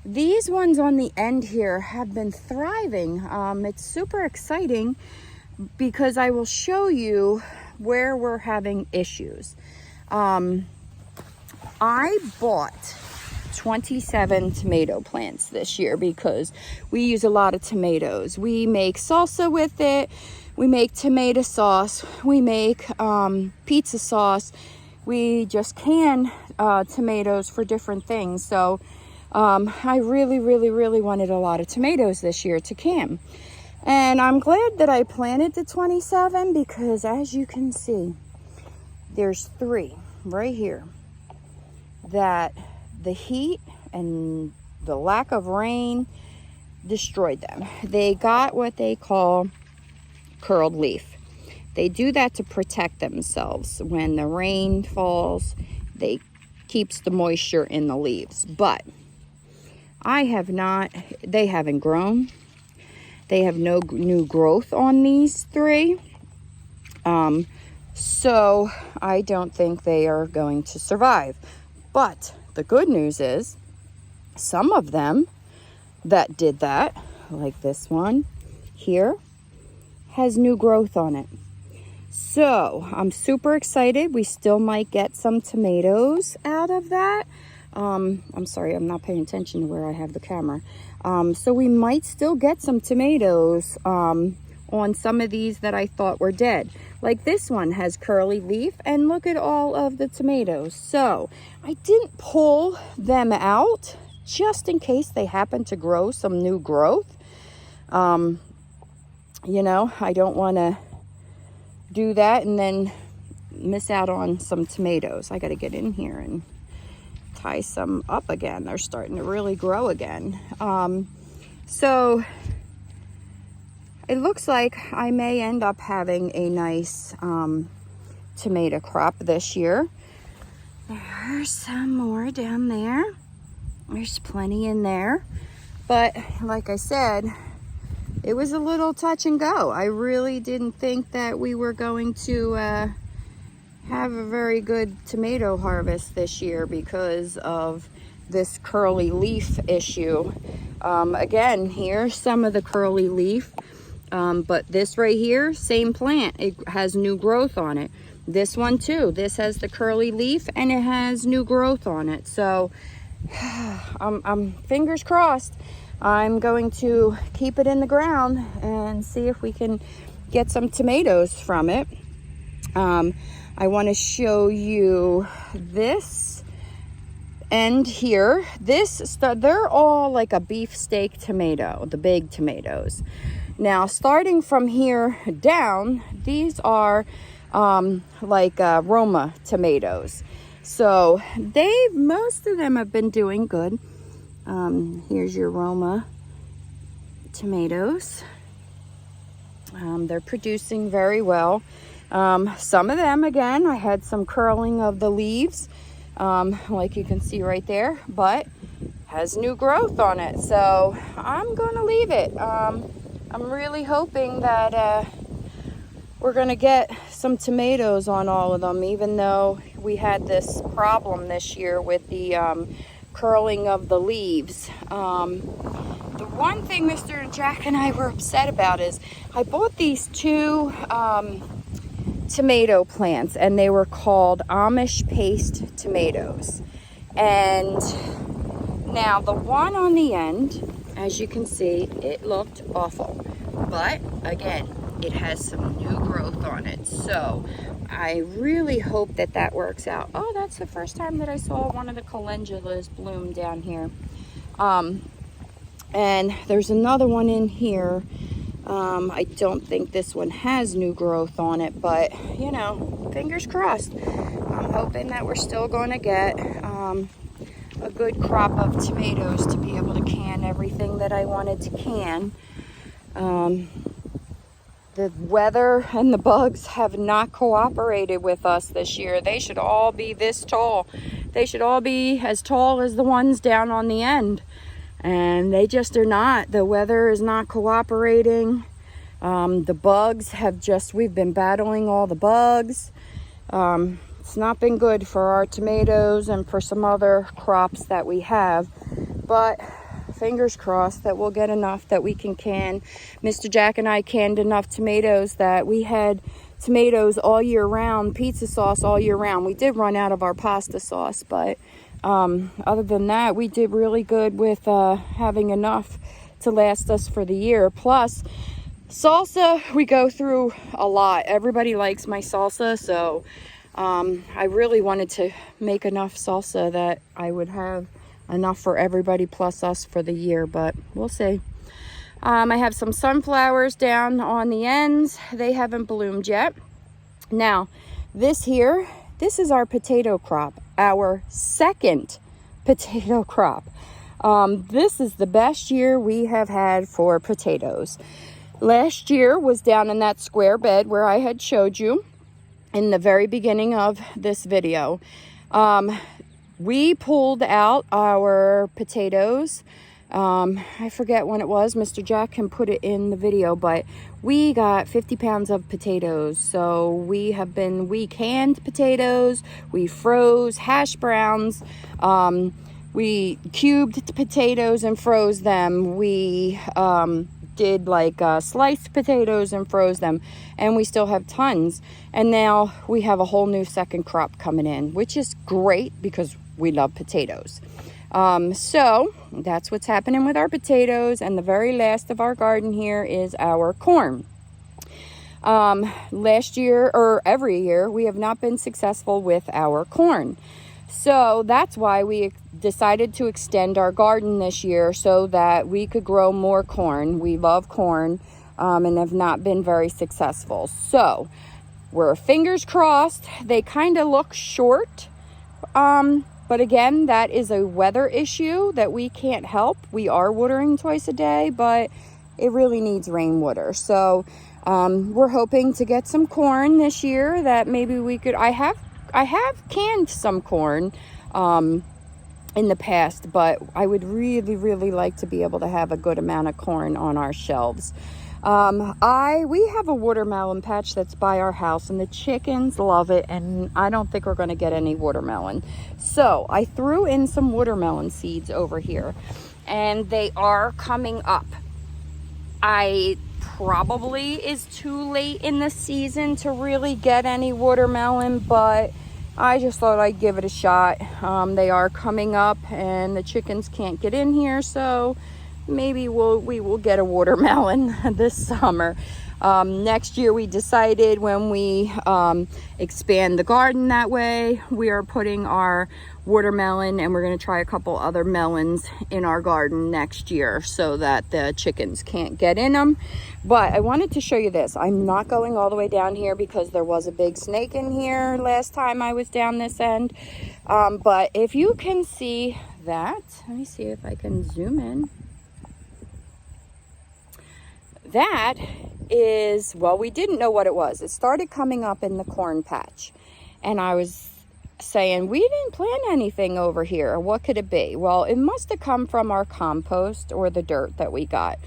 These ones on the end here have been thriving. It's super exciting because I will show you where we're having issues. I bought 27 tomato plants this year because we use a lot of tomatoes. We make salsa with it. We make tomato sauce. We make pizza sauce. We just can tomatoes for different things. So I really wanted a lot of tomatoes this year to can. And I'm glad that I planted the 27 because as you can see, there's 3 right here that the heat and the lack of rain destroyed them. They got what they call curled leaf. They do that to protect themselves. When the rain falls, they keeps the moisture in the leaves. But they haven't grown. They have no new growth on these 3. So I don't think they are going to survive. But the good news is some of them that did that, like this one here, has new growth on it. So I'm super excited. We still might get some tomatoes out of that. I'm sorry, I'm not paying attention to where I have the camera. So we might still get some tomatoes on some of these that I thought were dead. Like this one has curly leaf, and look at all of the tomatoes. So I didn't pull them out just in case they happen to grow some new growth. You know, I don't want to do that and then miss out on some tomatoes. I got to get in here and tie some up again. They're starting to really grow again. So it looks like I may end up having a nice tomato crop this year. There's some more down there. There's plenty in there. But like I said, it was a little touch and go. I really didn't think that we were going to have a very good tomato harvest this year because of this curly leaf issue. Again, here's some of the curly leaf. But this right here, same plant, it has new growth on it. This one too, this has the curly leaf and it has new growth on it. So I'm fingers crossed. I'm going to keep it in the ground and see if we can get some tomatoes from it. I want to show you this end here. They're all like a beefsteak tomato, the big tomatoes. Now, starting from here down, these are like Roma tomatoes. So most of them have been doing good. Here's your Roma tomatoes. They're producing very well. Some of them, again, I had some curling of the leaves, like you can see right there, but has new growth on it. So I'm going to leave it. I'm really hoping that we're going to get some tomatoes on all of them, even though we had this problem this year with the curling of the leaves. The one thing Mr. Jack and I were upset about is I bought these 2 tomato plants, and they were called Amish paste tomatoes. And now the one on the end, as you can see, it looked awful. But again, it has some new growth on it. So I really hope that that works out. Oh, that's the first time that I saw one of the calendulas bloom down here. And there's another one in here. I don't think this one has new growth on it, but you know, fingers crossed. I'm hoping that we're still going to get a good crop of tomatoes to be able to can everything that I wanted to can. The weather and the bugs have not cooperated with us this year. They should all be this tall. They should all be as tall as the ones down on the end. And they just are not. The weather is not cooperating. The bugs have just, we've been battling all the bugs. It's not been good for our tomatoes and for some other crops that we have. But fingers crossed that we'll get enough that we can can. Mr. Jack and I canned enough tomatoes that we had tomatoes all year round, pizza sauce all year round. We did run out of our pasta sauce, but other than that, we did really good with having enough to last us for the year. Plus, salsa, we go through a lot. Everybody likes my salsa, so I really wanted to make enough salsa that I would have enough for everybody plus us for the year, but we'll see. I have some sunflowers down on the ends. They haven't bloomed yet. Now, this is our potato crop, our second potato crop. This is the best year we have had for potatoes. Last year was down in that square bed where I had showed you in the very beginning of this video. We pulled out our potatoes. I forget when it was. Mr. Jack can put it in the video, but we got 50 pounds of potatoes. So we canned potatoes, we froze hash browns, we cubed potatoes and froze them. We did like sliced potatoes and froze them, and we still have tons. And now we have a whole new second crop coming in, which is great because we love potatoes. So that's what's happening with our potatoes. And the very last of our garden here is our corn. Last year, or every year, we have not been successful with our corn. So that's why we decided to extend our garden this year so that we could grow more corn. We love corn and have not been very successful. So we're fingers crossed. They kind of look short. But again, that is a weather issue that we can't help. We are watering twice a day, but it really needs rainwater. So we're hoping to get some corn this year that maybe we could. I have canned some corn in the past, but I would really like to be able to have a good amount of corn on our shelves. We have a watermelon patch that's by our house, and the chickens love it, and I don't think we're going to get any watermelon. So I threw in some watermelon seeds over here, and they are coming up. I probably is too late in the season to really get any watermelon, but I just thought I'd give it a shot. They are coming up, and the chickens can't get in here, so maybe we will get a watermelon this summer. Next year we decided when we expand the garden that way, we are putting our watermelon, and we're going to try a couple other melons in our garden next year so that the chickens can't get in them. But I wanted to show you this. I'm not going all the way down here because there was a big snake in here last time I was down this end. But if you can see that, let me see if I can zoom in. That is, well, we didn't know what it was. It started coming up in the corn patch, and I was saying, we didn't plant anything over here. What could it be? Well, it must have come from our compost or the dirt that we got.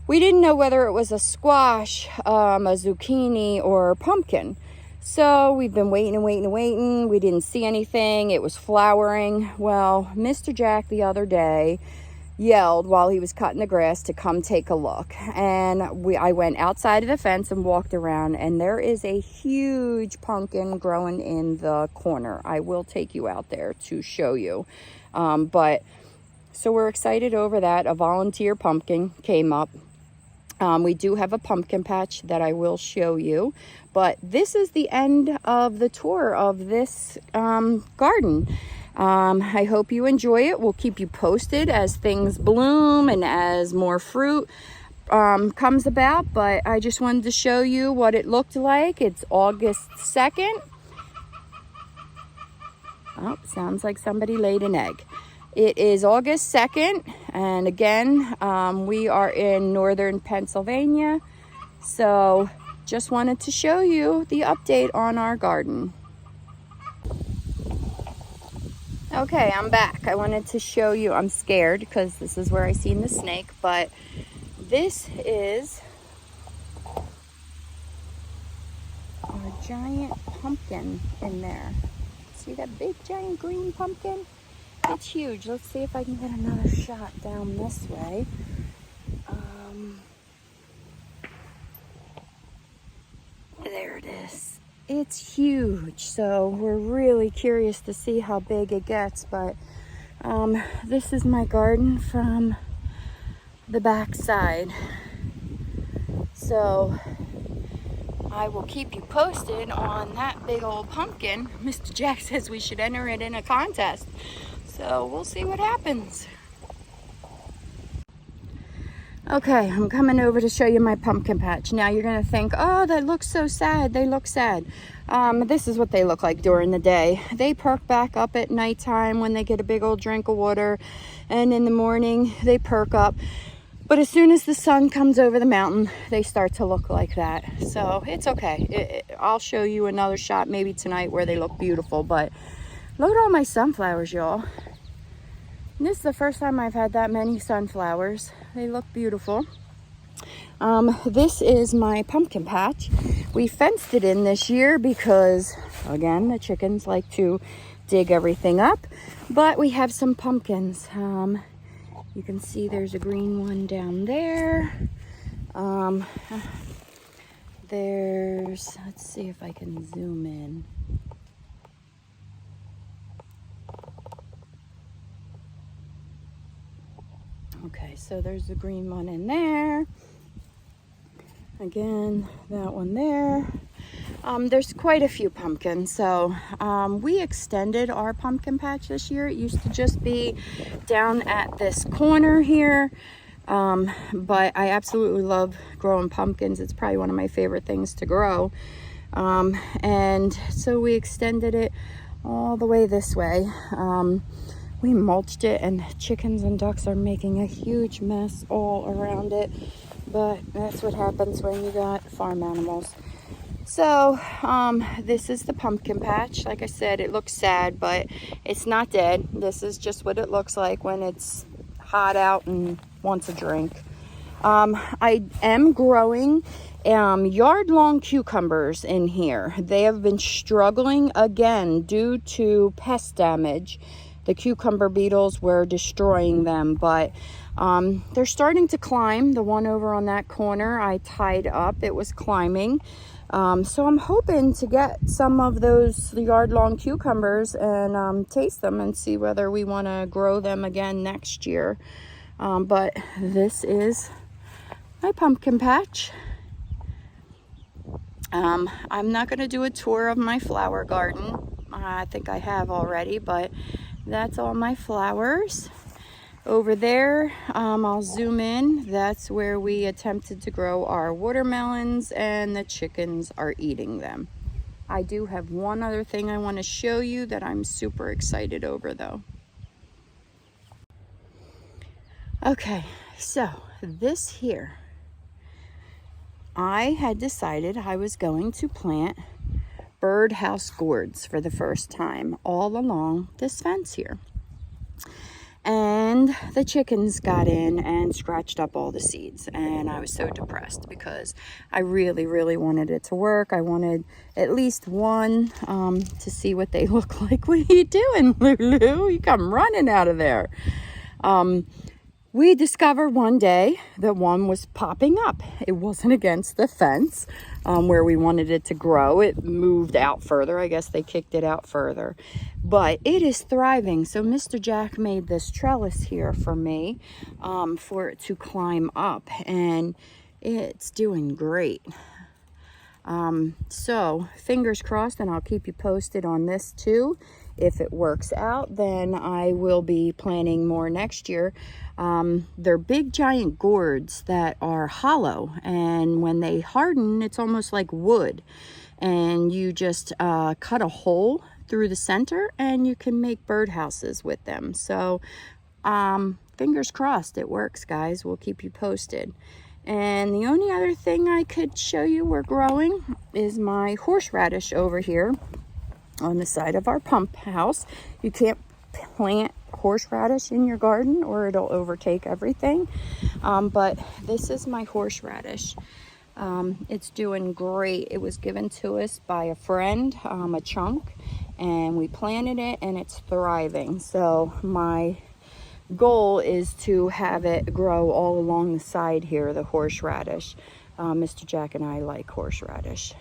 We didn't know whether it was a squash, a zucchini, or pumpkin. So we've been waiting and waiting and waiting. We didn't see anything. It was flowering. Well, Mr. Jack the other day yelled while he was cutting the grass to come take a look, and I went outside of the fence and walked around, and there is a huge pumpkin growing in the corner. I will take you out there to show you, but so we're excited over that. A volunteer pumpkin came up, We do have a pumpkin patch that I will show you, but this is the end of the tour of this garden. I hope you enjoy it. We'll keep you posted as things bloom and as more fruit comes about, but I just wanted to show you what it looked like. It's August 2nd. Oh, sounds like somebody laid an egg. It is August 2nd, and again, we are in northern Pennsylvania, so just wanted to show you the update on our garden. Okay, I'm back. I wanted to show you, I'm scared because this is where I seen the snake, but this is our giant pumpkin in there. See that big giant green pumpkin? It's huge. Let's see if I can get another shot down this way. There it is. It's huge. So we're really curious to see how big it gets. But this is my garden from the back side. So I will keep you posted on that big old pumpkin. Mr. Jack says we should enter it in a contest. So we'll see what happens. Okay, I'm coming over to show you my pumpkin patch. Now you're gonna think, oh, that looks so sad. They look sad. This is what they look like during the day. They perk back up at nighttime when they get a big old drink of water, and in the morning they perk up. But as soon as the sun comes over the mountain, they start to look like that. So it's okay. I'll show you another shot maybe tonight where they look beautiful, but look at all my sunflowers, y'all. This is the first time I've had that many sunflowers. They look beautiful. This is my pumpkin patch. We fenced it in this year because, again, the chickens like to dig everything up. But we have some pumpkins. You can see there's a green one down there. Let's see if I can zoom in. Okay, so there's the green one in there. Again, that one there. There's quite a few pumpkins. So we extended our pumpkin patch this year. It used to just be down at this corner here. But I absolutely love growing pumpkins. It's probably one of my favorite things to grow. And so we extended it all the way this way. We mulched it, and chickens and ducks are making a huge mess all around it. But that's what happens when you got farm animals. So this is the pumpkin patch. Like I said, it looks sad, but it's not dead. This is just what it looks like when it's hot out and wants a drink. I am growing yard-long cucumbers in here. They have been struggling again due to pest damage. The cucumber beetles were destroying them, but they're starting to climb. The one over on that corner I tied up. It was climbing. So I'm hoping to get some of those yard-long cucumbers and taste them and see whether we want to grow them again next year. But this is my pumpkin patch. I'm not going to do a tour of my flower garden. I think I have already, but that's all my flowers. Over there, I'll zoom in. That's where we attempted to grow our watermelons, and the chickens are eating them. I do have one other thing I want to show you that I'm super excited over, though. Okay, so this here, I had decided I was going to plant birdhouse gourds for the first time all along this fence here. And the chickens got in and scratched up all the seeds, and I was so depressed because I really, really wanted it to work. I wanted at least one to see what they look like. What are you doing, Lulu? You come running out of there. We discovered one day that one was popping up. It wasn't against the fence where we wanted it to grow. It moved out further. I guess they kicked it out further. But it is thriving. So Mr. Jack made this trellis here for me for it to climb up. And It's doing great. So fingers crossed, and I'll keep you posted on this too. If it works out, then I will be planting more next year. They're big giant gourds that are hollow, and when they harden, it's almost like wood. And you just cut a hole through the center and you can make birdhouses with them. So fingers crossed it works, guys. We'll keep you posted. And the only other thing I could show you we're growing is my horseradish over here on the side of our pump house. You can't plant horseradish in your garden or it'll overtake everything. But this is my horseradish. It's doing great. It was given to us by a friend, a chunk, and we planted it and it's thriving. So my goal is to have it grow all along the side here, the horseradish. Mr. Jack and I like horseradish.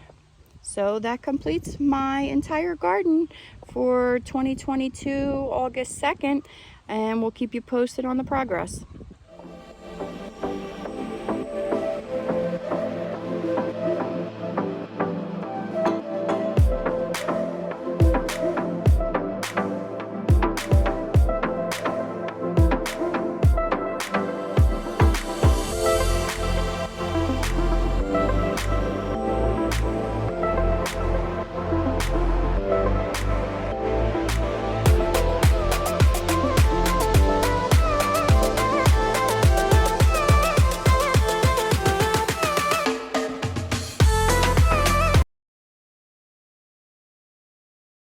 So that completes my entire garden for 2022 August 2nd, and we'll keep you posted on the progress.